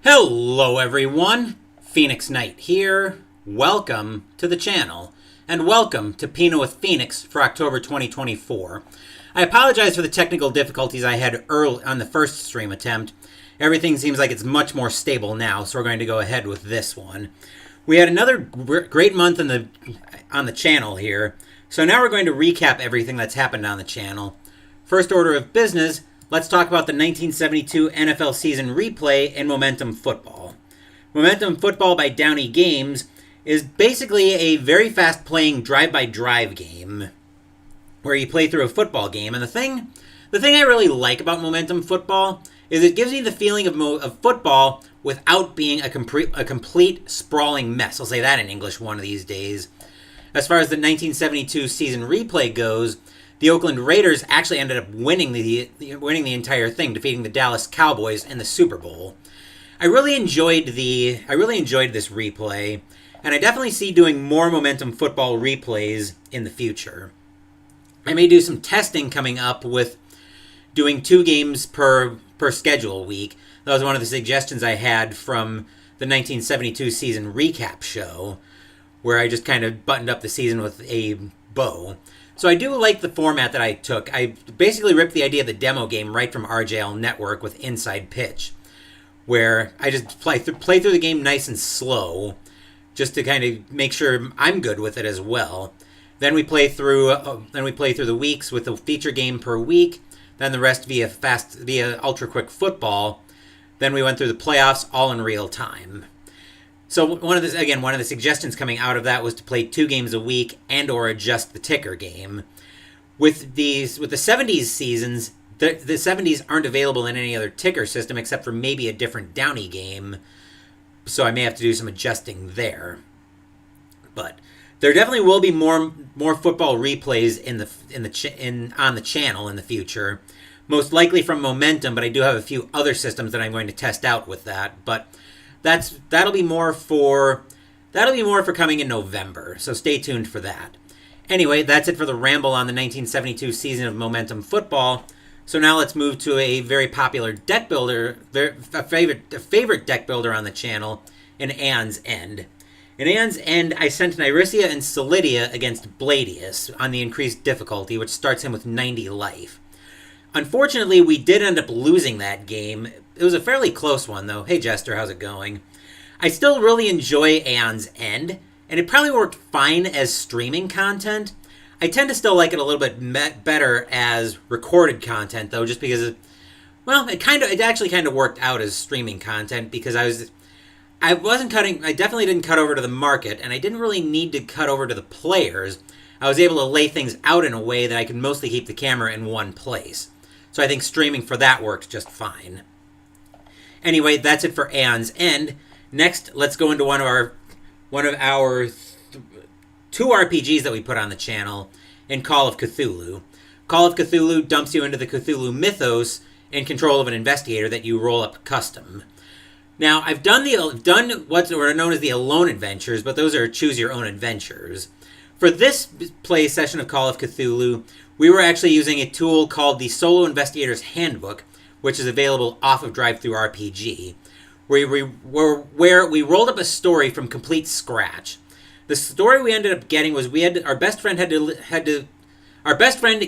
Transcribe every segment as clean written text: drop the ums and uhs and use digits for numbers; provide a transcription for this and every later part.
Hello everyone, Phoenix Knight here. Welcome to the channel, and welcome to Pinot with Phoenix for October 2024. I apologize for the technical difficulties I had early on the first stream attempt. Everything seems like it's much more stable now, so we're going to go ahead with this one. We had another great month on the channel here, so now we're going to recap everything that's happened on the channel. First order of business, let's talk about the 1972 NFL season replay in Momentum Football. Momentum Football by Downey Games is basically a very fast-playing drive-by-drive game where you play through a football game. And the thing I really like about Momentum Football is it gives me the feeling of football without being a complete sprawling mess. I'll say that in English one of these days. As far as the 1972 season replay goes, the Oakland Raiders actually ended up winning the entire thing, defeating the Dallas Cowboys in the Super Bowl. I really enjoyed this replay, and I definitely see doing more Momentum Football replays in the future. I may do some testing coming up with doing 2 games per schedule week. That was one of the suggestions I had from the 1972 season recap show, where I just kind of buttoned up the season with a bow. So I do like the format that I took. I basically ripped the idea of the demo game right from RJL Network with Inside Pitch, where I just play through the game nice and slow, just to kind of make sure I'm good with it as well. Then we play through the weeks with a feature game per week. Then the rest via ultra quick football. Then we went through the playoffs all in real time. So one of the suggestions coming out of that was to play 2 games a week and or adjust the ticker game. With the 70s seasons, the 70s aren't available in any other ticker system except for maybe a different Downey game. So I may have to do some adjusting there. But there definitely will be more football replays on the channel in the future. Most likely from Momentum, but I do have a few other systems that I'm going to test out with that. But that'll be more for coming in November, so stay tuned for that. Anyway, that's it for the ramble on the 1972 season of Momentum Football. So now let's move to a very popular deck builder, a favorite deck builder on the channel, in Aeon's End. In Aeon's End, I sent Nyrissia and Solidia against Bladius on the increased difficulty, which starts him with 90 life. Unfortunately, we did end up losing that game. It was a fairly close one, though. Hey, Jester, how's it going? I still really enjoy Aeon's End, and it probably worked fine as streaming content. I tend to still like it a little bit better as recorded content, though, just because it actually kind of worked out as streaming content, because I definitely didn't cut over to the market, and I didn't really need to cut over to the players. I was able to lay things out in a way that I could mostly keep the camera in one place. So I think streaming for that worked just fine. Anyway, that's it for Aeon's End. Next, let's go into one of our 2 RPGs that we put on the channel in Call of Cthulhu. Call of Cthulhu dumps you into the Cthulhu mythos in control of an investigator that you roll up custom. Now, I've done what are known as the Alone Adventures, but those are choose your own adventures. For this play session of Call of Cthulhu, we were actually using a tool called the Solo Investigator's Handbook, which is available off of RPG, where we rolled up a story from complete scratch. The story we ended up getting was our best friend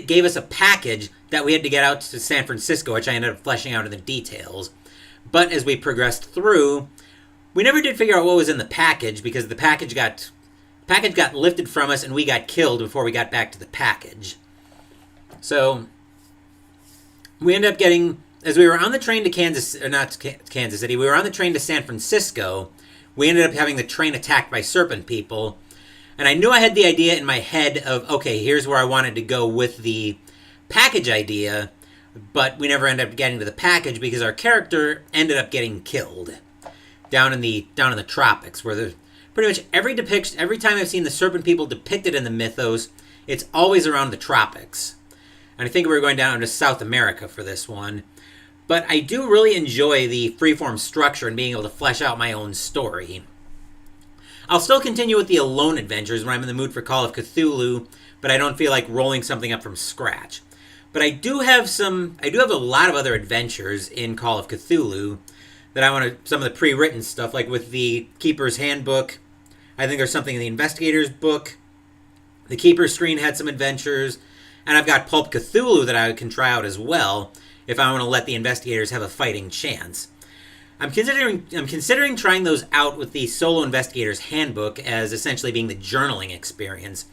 gave us a package that we had to get out to San Francisco, which I ended up fleshing out in the details. But as we progressed through, we never did figure out what was in the package, because the package got lifted from us and we got killed before we got back to the package. So we ended up getting, as we were on the train to Kansas City, we were on the train to San Francisco. We ended up having the train attacked by serpent people. And I knew I had the idea in my head of, okay, here's where I wanted to go with the package idea, but we never ended up getting to the package because our character ended up getting killed down in the tropics, where pretty much every time I've seen the serpent people depicted in the mythos, it's always around the tropics. And I think we were going down to South America for this one. But I do really enjoy the freeform structure and being able to flesh out my own story. I'll still continue with the Alone Adventures when I'm in the mood for Call of Cthulhu, but I don't feel like rolling something up from scratch. But I do have a lot of other adventures in Call of Cthulhu that I want to, some of the pre-written stuff, like with the Keeper's Handbook. I think there's something in the Investigator's book. The Keeper's Screen had some adventures. And I've got Pulp Cthulhu that I can try out as well if I want to let the investigators have a fighting chance. I'm considering trying those out with the Solo Investigator's Handbook as essentially being the journaling experience.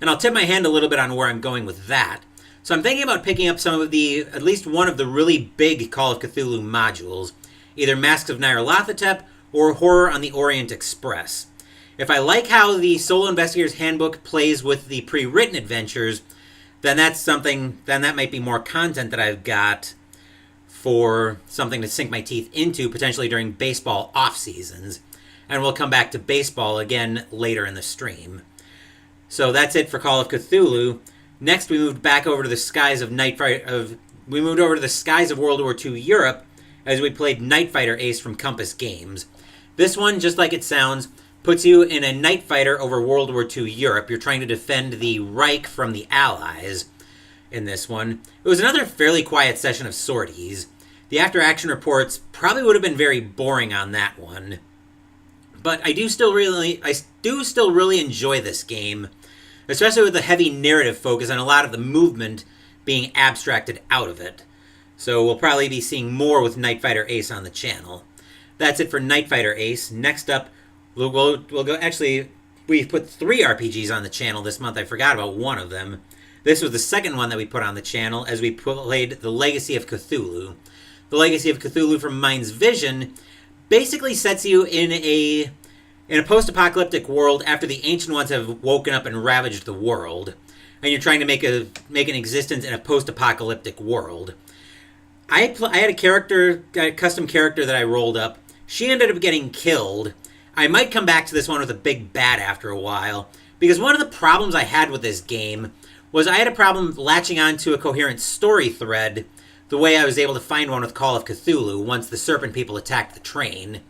And I'll tip my hand a little bit on where I'm going with that. So I'm thinking about picking up some of at least one of the really big Call of Cthulhu modules, either Masks of Nyarlathotep or Horror on the Orient Express. If I like how the Solo Investigator's Handbook plays with the pre-written adventures, then that might be more content that I've got for something to sink my teeth into, potentially during baseball off-seasons. And we'll come back to baseball again later in the stream. So that's it for Call of Cthulhu. Next, we moved back over to the skies of we moved over to the skies of World War II Europe as we played Night Fighter Ace from Compass Games. This one, just like it sounds, puts you in a night fighter over World War II Europe. You're trying to defend the Reich from the Allies in this one. It was another fairly quiet session of sorties. The after-action reports probably would have been very boring on that one. But I do still really enjoy this game, especially with the heavy narrative focus and a lot of the movement being abstracted out of it. So we'll probably be seeing more with Night Fighter Ace on the channel. That's it for Night Fighter Ace. Next up, we'll go. Actually, we've put 3 RPGs on the channel this month. I forgot about one of them. This was the second one that we put on the channel as we played The Legacy of Cthulhu. The Legacy of Cthulhu from Mind's Vision basically sets you in a post-apocalyptic world after the Ancient Ones have woken up and ravaged the world, and you're trying to make an existence in a post-apocalyptic world. I had a custom character that I rolled up. She ended up getting killed. I might come back to this one with a big bad after a while, because one of the problems I had with this game was I had a problem latching onto a coherent story thread the way I was able to find one with Call of Cthulhu once the Serpent People attacked the train.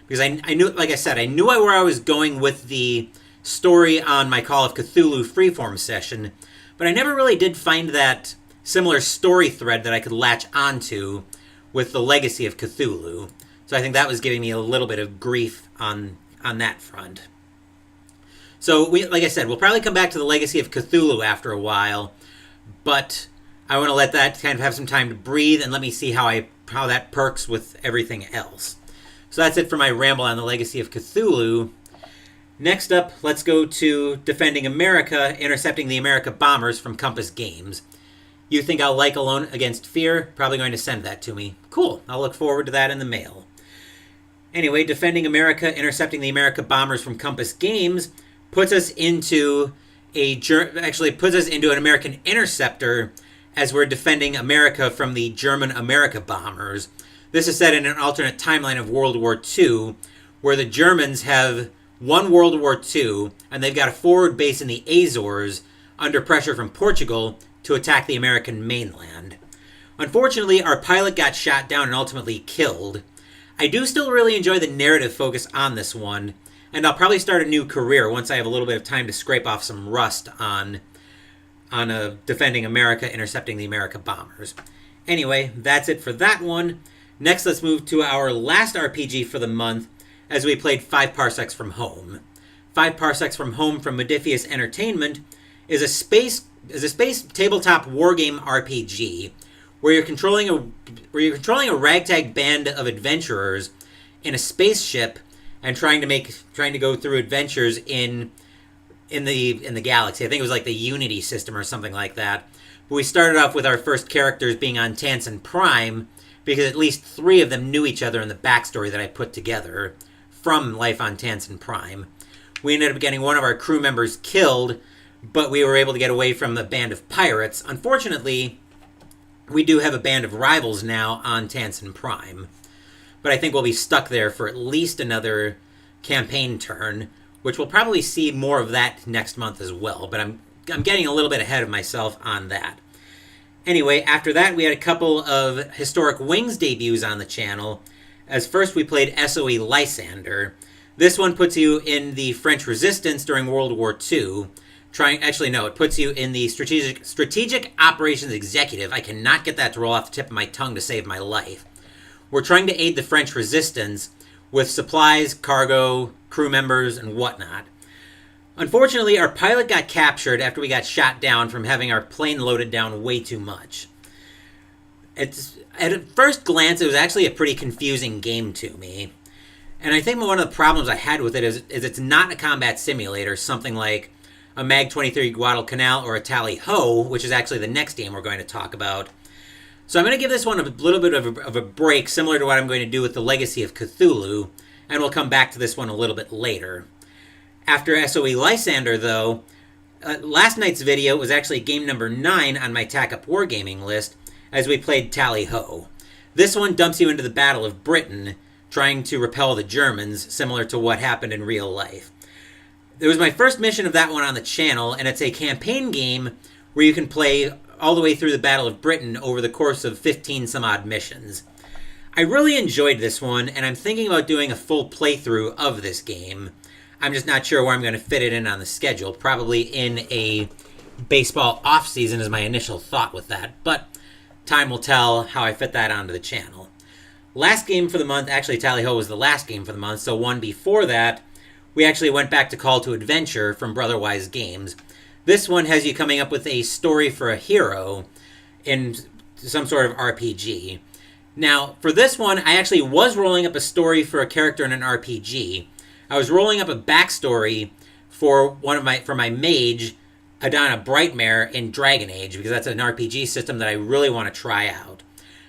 Because I knew, like I said, I knew where I was going with the story on my Call of Cthulhu freeform session, but I never really did find that similar story thread that I could latch onto with The Legacy of Cthulhu. So I think that was giving me a little bit of grief on that front. So, like I said, we'll probably come back to The Legacy of Cthulhu after a while, but I want to let that kind of have some time to breathe and let me see how that perks with everything else. So that's it for my ramble on The Legacy of Cthulhu. Next up, let's go to Defending America, Intercepting the America Bombers from Compass Games. You think I'll like Alone Against Fear? Probably going to send that to me. Cool. I'll look forward to that in the mail. Anyway, Defending America, Intercepting the America Bombers from Compass Games puts us into an American interceptor as we're defending America from the German America bombers. This is set in an alternate timeline of World War II, where the Germans have won World War II, and they've got a forward base in the Azores under pressure from Portugal to attack the American mainland. Unfortunately, our pilot got shot down and ultimately killed. I do still really enjoy the narrative focus on this one, and I'll probably start a new career once I have a little bit of time to scrape off some rust on Defending America, Intercepting the America Bombers. Anyway, that's it for that one. Next, let's move to our last RPG for the month as we played 5 Parsecs from Home. 5 Parsecs from Home from Modiphius Entertainment is a space tabletop wargame RPG where you're controlling a ragtag band of adventurers in a spaceship and trying to go through adventures in the galaxy. I think it was like the Unity system or something like that. But we started off with our first characters being on Tansen Prime, because at least 3 of them knew each other in the backstory that I put together from Life on Tansen Prime. We ended up getting one of our crew members killed, but we were able to get away from the band of pirates. Unfortunately, we do have a band of rivals now on Tansen Prime, but I think we'll be stuck there for at least another campaign turn, which we'll probably see more of that next month as well, but I'm getting a little bit ahead of myself on that. Anyway, after that, we had a couple of Historic Wings debuts on the channel. As first, we played SOE Lysander. This one puts you in the French Resistance during World War II. It puts you in the Strategic Operations Executive. I cannot get that to roll off the tip of my tongue to save my life. were trying to aid the French resistance with supplies, cargo, crew members, and whatnot. Unfortunately, our pilot got captured after we got shot down from having our plane loaded down way too much. At first glance, it was actually a pretty confusing game to me. And I think one of the problems I had with it is it's not a combat simulator, something like a MAG-23 Guadalcanal or a Tally-Ho, which is actually the next game we're going to talk about. So I'm going to give this one a little bit of a break, similar to what I'm going to do with the Legacy of Cthulhu, and we'll come back to this one a little bit later. After SOE Lysander, though, last night's video was actually game number 9 on my TACUP Wargaming list, as we played Tally-Ho. This one dumps you into the Battle of Britain, trying to repel the Germans, similar to what happened in real life. It was my first mission of that one on the channel, and it's a campaign game where you can play all the way through the Battle of Britain over the course of 15 some odd missions. I really enjoyed this one, and I'm thinking about doing a full playthrough of this game. I'm just not sure where I'm going to fit it in on the schedule. Probably in a baseball off-season is my initial thought with that, but time will tell how I fit that onto the channel. Last game for the month, actually Tally-Ho was the last game for the month, so one before that, we actually went back to Call to Adventure from Brotherwise Games. This one has you coming up with a story for a hero in some sort of RPG. Now, for this one, I actually was rolling up a story for a character in an RPG. I was rolling up a backstory for my mage, Adana Brightmare, in Dragon Age, because that's an RPG system that I really want to try out.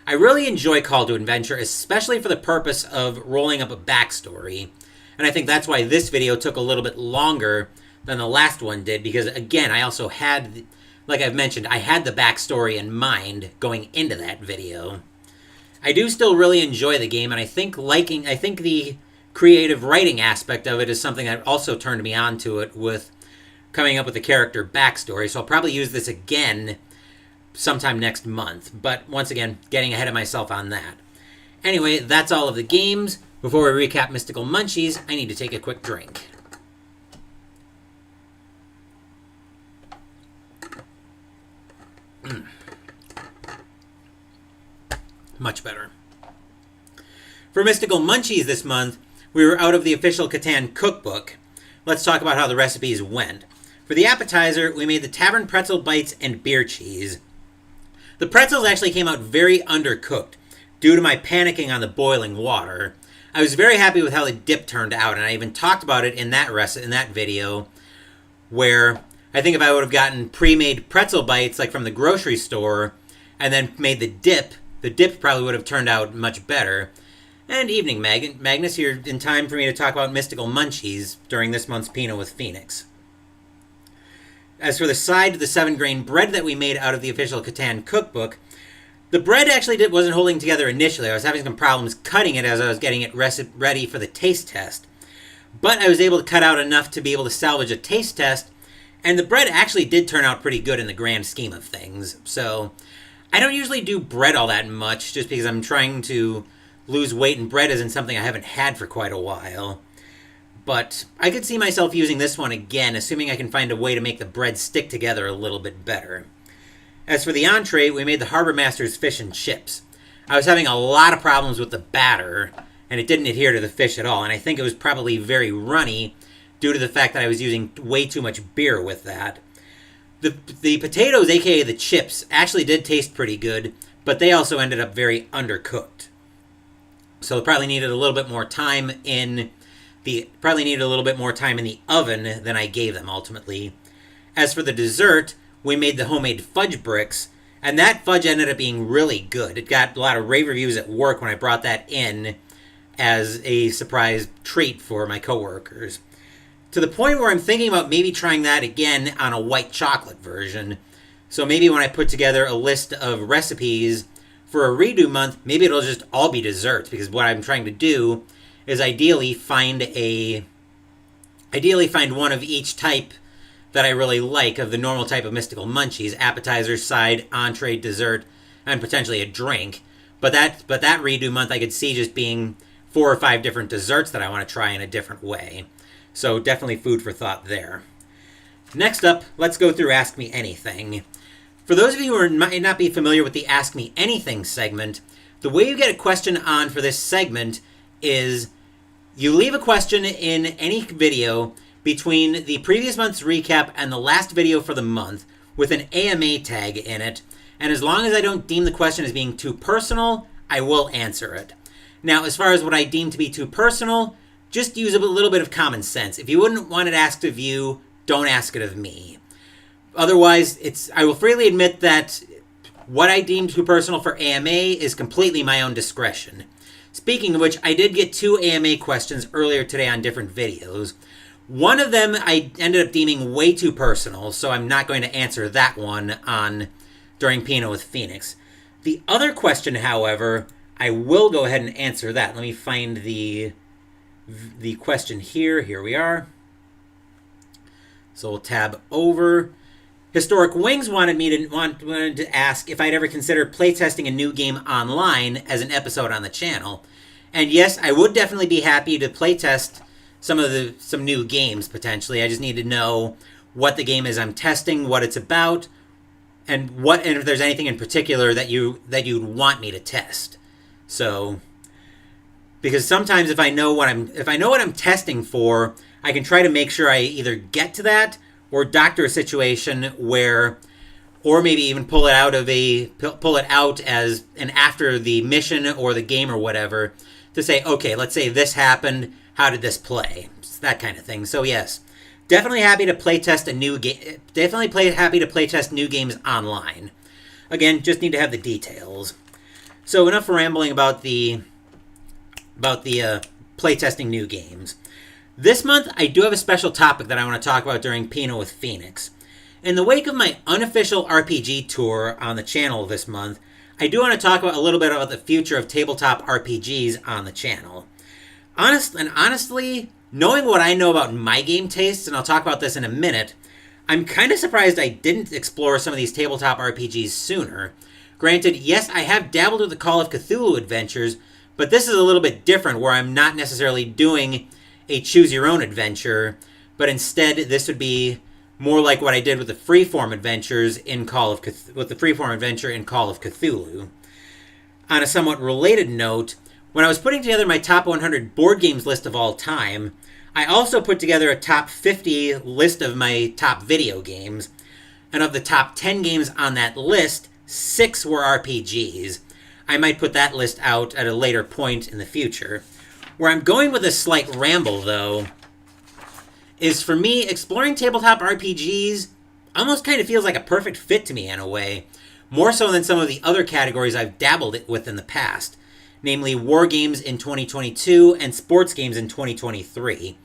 I really enjoy Call to Adventure, especially for the purpose of rolling up a backstory. And I think that's why this video took a little bit longer than the last one did, because again, I also had, like I've mentioned, I had the backstory in mind going into that video. I do still really enjoy the game, and I think the creative writing aspect of it is something that also turned me on to it with coming up with a character backstory, so I'll probably use this again sometime next month. But once again, getting ahead of myself on that. Anyway, that's all of the games. Before we recap Mystical Munchies, I need to take a quick drink. Much better. For Mystical Munchies this month, we were out of the official Catan cookbook. Let's talk about how the recipes went. For the appetizer, we made the Tavern Pretzel Bites and beer cheese. The pretzels actually came out very undercooked due to my panicking on the boiling water. I was very happy with how the dip turned out, and I even talked about it in that video, where I think if I would have gotten pre-made pretzel bites like from the grocery store and then made the dip probably would have turned out much better. And evening, Magnus, you're in time for me to talk about Mystical Munchies during this month's Pinot with Phoenix. As for the side, the 7-grain bread that we made out of the official Catan cookbook, the bread actually wasn't holding together initially. I was having some problems cutting it as I was getting it ready for the taste test. But I was able to cut out enough to be able to salvage a taste test, and the bread actually did turn out pretty good in the grand scheme of things. So I don't usually do bread all that much just because I'm trying to lose weight, and bread isn't something I haven't had for quite a while. But I could see myself using this one again, assuming I can find a way to make the bread stick together a little bit better. As for the entree, we made the Harbor Master's fish and chips. I was having a lot of problems with the batter, and it didn't adhere to the fish at all, and I think it was probably very runny due to the fact that I was using way too much beer with that. The potatoes, aka the chips, actually did taste pretty good, but they also ended up very undercooked. So it probably needed a little bit more time in the oven than I gave them ultimately. As for the dessert, we made the homemade fudge bricks, and that fudge ended up being really good. It got a lot of rave reviews at work when I brought that in as a surprise treat for my coworkers. To the point where I'm thinking about maybe trying that again on a white chocolate version. So maybe when I put together a list of recipes for a redo month, maybe it'll just all be desserts, because what I'm trying to do is ideally find one of each type that I really like of the normal type of Mystical Munchies: appetizer, side, entree, dessert, and potentially a drink. But that redo month I could see just being 4 or 5 different desserts that I want to try in a different way. So definitely food for thought there. Next up, let's go through Ask Me Anything. For those of you who might not be familiar with the Ask Me Anything segment, The way you get a question on for this segment is you leave a question in any video between the previous month's recap and the last video for the month with an AMA tag in it, and as long as I don't deem the question as being too personal, I will answer it. Now, as far as what I deem to be too personal, just use a little bit of common sense. If you wouldn't want it asked of you, don't ask it of me. Otherwise, I will freely admit that what I deem too personal for AMA is completely my own discretion. Speaking of which, I did get 2 AMA questions earlier today on different videos. One of them I ended up deeming way too personal, so I'm not going to answer that one during Pinot with Phoenix. The other question, however, I will go ahead and answer that. Let me find the question here. Here we are. So we'll tab over. Historic Wings wanted to ask if I'd ever considered playtesting a new game online as an episode on the channel. And yes, I would definitely be happy to playtest some new games potentially. I just need to know what the game is I'm testing, what it's about, and if there's anything in particular that you'd want me to test. So, because sometimes if I know what I'm testing for, I can try to make sure I either get to that or doctor a situation where, or maybe even pull it out as an after the mission or the game or whatever, to say, okay, let's say this happened, how did this play? It's that kind of thing. So yes, definitely happy to playtest a new game. Happy to playtest new games online. Again, just need to have the details. So enough rambling about the playtesting new games. This month, I do have a special topic that I want to talk about during Pinot with Phoenix. In the wake of my unofficial RPG tour on the channel this month, I do want to talk a little bit about the future of tabletop RPGs on the channel. Honestly, knowing what I know about my game tastes, and I'll talk about this in a minute, I'm kind of surprised I didn't explore some of these tabletop RPGs sooner. Granted, yes, I have dabbled with the Call of Cthulhu adventures, but this is a little bit different where I'm not necessarily doing a choose-your-own adventure, but instead this would be more like what I did with the freeform adventures in Call of Cthulhu. On a somewhat related note, when I was putting together my top 100 board games list of all time, I also put together a top 50 list of my top video games, and of the top 10 games on that list, 6 were RPGs. I might put that list out at a later point in the future. Where I'm going with a slight ramble, though, is for me, exploring tabletop RPGs almost kind of feels like a perfect fit to me in a way, more so than some of the other categories I've dabbled with in the past, namely war games in 2022 and sports games in 2023.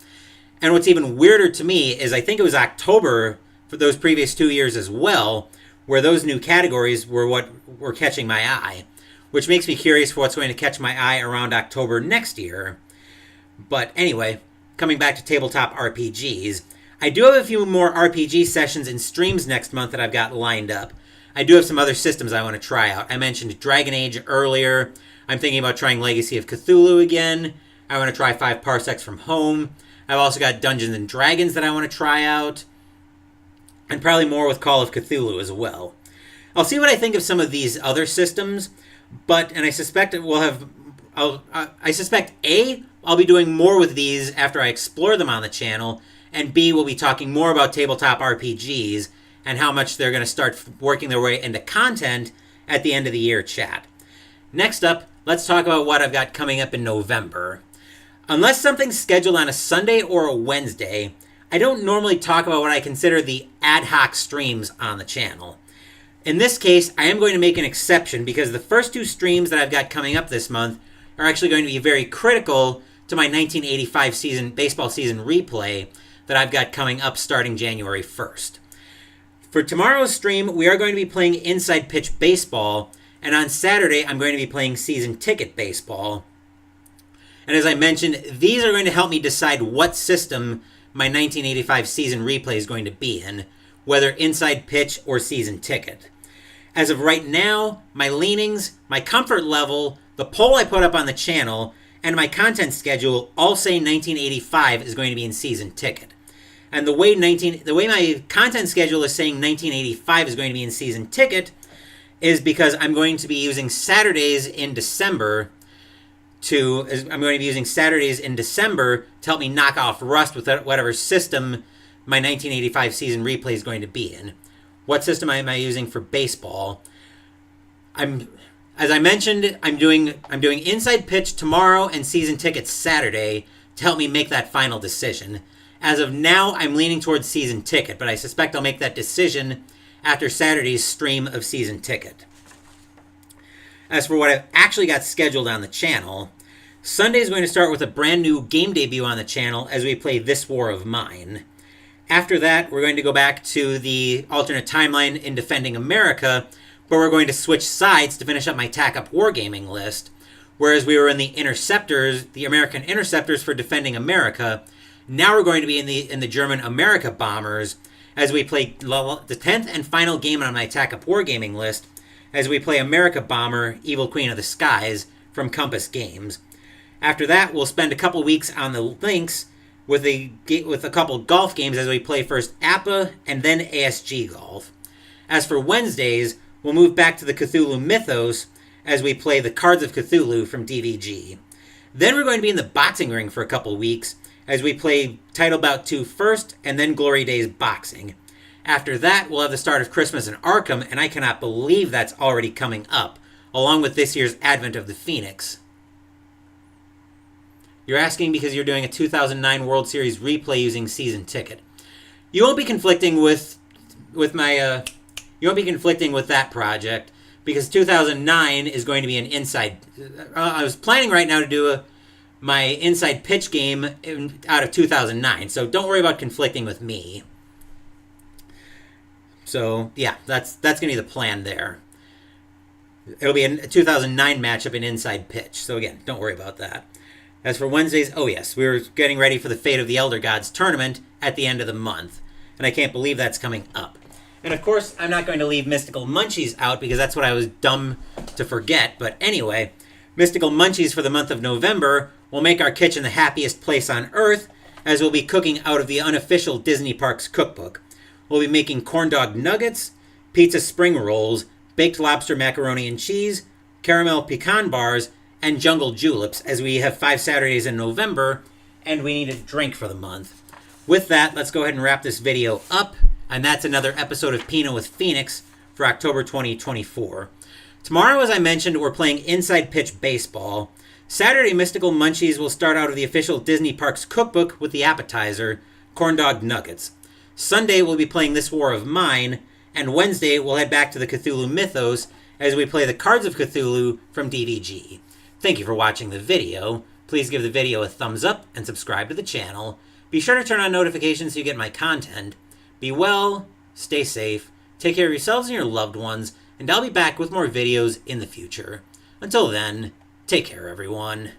And what's even weirder to me is I think it was October for those previous 2 years as well, where those new categories were what were catching my eye, which makes me curious for what's going to catch my eye around October next year. But anyway, coming back to tabletop RPGs, I do have a few more RPG sessions and streams next month that I've got lined up. I do have some other systems I want to try out. I mentioned Dragon Age earlier. I'm thinking about trying Legacy of Cthulhu again. I want to try 5 Parsecs from Home. I've also got Dungeons and Dragons that I want to try out. And probably more with Call of Cthulhu as well. I'll see what I think of some of these other systems, and I suspect I'll be doing more with these after I explore them on the channel, and B, we'll be talking more about tabletop RPGs and how much they're going to start working their way into content at the end of the year chat. Next up, let's talk about what I've got coming up in November. Unless something's scheduled on a Sunday or a Wednesday, I don't normally talk about what I consider the ad hoc streams on the channel. In this case, I am going to make an exception because the first 2 streams that I've got coming up this month are actually going to be very critical to my 1985 baseball season replay that I've got coming up starting January 1st. For tomorrow's stream, we are going to be playing Inside Pitch Baseball, and on Saturday, I'm going to be playing Season Ticket Baseball. And as I mentioned, these are going to help me decide what system my 1985 season replay is going to be in, whether Inside Pitch or Season Ticket. As of right now, my leanings, my comfort level, the poll I put up on the channel, and my content schedule all say 1985 is going to be in Season Ticket. And the way my content schedule is saying 1985 is going to be in Season Ticket is because I'm going to be using Saturdays in December to help me knock off rust with whatever system my 1985 season replay is going to be in. What system am I using for baseball? As I mentioned, I'm doing Inside Pitch tomorrow and Season Ticket Saturday to help me make that final decision. As of now, I'm leaning towards Season Ticket, but I suspect I'll make that decision after Saturday's stream of Season Ticket. As for what I've actually got scheduled on the channel, Sunday is going to start with a brand new game debut on the channel as we play This War of Mine. After that, we're going to go back to the alternate timeline in Defending America, but we're going to switch sides to finish up my Tack Up Wargaming list. Whereas we were in the Interceptors, the American Interceptors for Defending America, now we're going to be in the German America Bombers as we play the 10th and final game on my Tack Up Wargaming list as we play America Bomber, Evil Queen of the Skies from Compass Games. After that, we'll spend a couple weeks on the links with a couple golf games as we play first APA and then ASG Golf. As for Wednesdays, we'll move back to the Cthulhu Mythos as we play the Cards of Cthulhu from DVG. Then we're going to be in the boxing ring for a couple weeks as we play Title Bout 2 first and then Glory Days Boxing. After that, we'll have the start of Christmas in Arkham, and I cannot believe that's already coming up, along with this year's Advent of the Phoenix. You're asking because you're doing a 2009 World Series replay using Season Ticket. You won't be conflicting with that project because 2009 is going to be an inside. I was planning right now to do my inside pitch game out of 2009, so don't worry about conflicting with me. So yeah, that's going to be the plan there. It'll be a 2009 matchup in inside pitch. So again, don't worry about that. As for Wednesdays, oh yes, we're getting ready for the Fate of the Elder Gods tournament at the end of the month. And I can't believe that's coming up. And of course, I'm not going to leave Mystical Munchies out because that's what I was dumb to forget. But anyway, Mystical Munchies for the month of November will make our kitchen the happiest place on earth as we'll be cooking out of the unofficial Disney Parks cookbook. We'll be making corn dog nuggets, pizza spring rolls, baked lobster macaroni and cheese, caramel pecan bars, and jungle juleps as we have 5 Saturdays in November and we need a drink for the month. With that, let's go ahead and wrap this video up, and that's another episode of Pinot with Phoenix for October 2024. Tomorrow, as I mentioned, we're playing Inside Pitch Baseball. Saturday, Mystical Munchies will start out of the official Disney Parks cookbook with the appetizer, corn dog nuggets. Sunday, we'll be playing This War of Mine, and Wednesday, we'll head back to the Cthulhu Mythos as we play the Cards of Cthulhu from DVG. Thank you for watching the video. Please give the video a thumbs up and subscribe to the channel. Be sure to turn on notifications so you get my content. Be well, stay safe, take care of yourselves and your loved ones, and I'll be back with more videos in the future. Until then, take care everyone.